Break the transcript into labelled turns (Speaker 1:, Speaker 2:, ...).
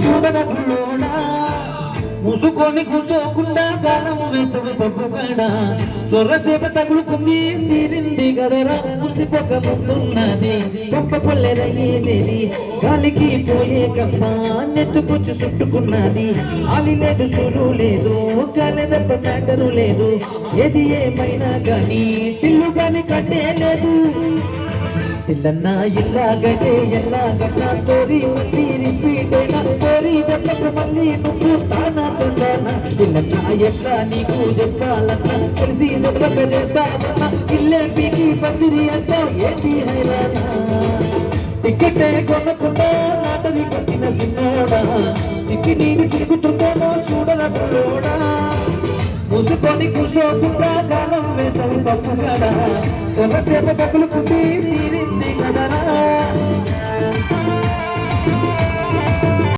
Speaker 1: చూడగట్టులోనా మూసుకొని కూర్చోకుండా గాలం వేసవి పప్పుగాడ సొర్రసేప తగులుకుంది తీరింది గదరా ముసిపోక ముందున్నది గొప్ప కొల్లెరయ్యేది గాలికి పోయే కప్ప నెత్తుకొచ్చి చుట్టుకున్నది ఆలి లేదు సూరు లేదు గాలి దెబ్బ మ్యాటరు లేదు ఏది ఏమైనా కానీ పిల్లు గాని కట్టే లేదు ఇల్లన్నా ఇల్లాగటే ఎల్లాగన్నా స్టోరీ మళ్ళీ రిపీట్ అయినా స్టోరీ దెబ్బకు మళ్ళీ నువ్వు తానా తొందరనా ఇల్లన్నా ఎట్లా నీకు చెప్పాలన్నా తెలిసి దెబ్బక చేస్తావన్నా ఇల్లే పీకి పందిరి వేస్తావు ఏంటి హైరానా టికెటే కొనకుండా లాటరీ కొట్టిన సిన్నోడా సిక్కి నీది సిరుగుతుందేమో చూడరా బుల్లోడా మూసుకొని కూర్చోకుండా కాలం వేసవి తప్పుగాడా కొంతసేపు తగులుకుంది తీరింది కదరా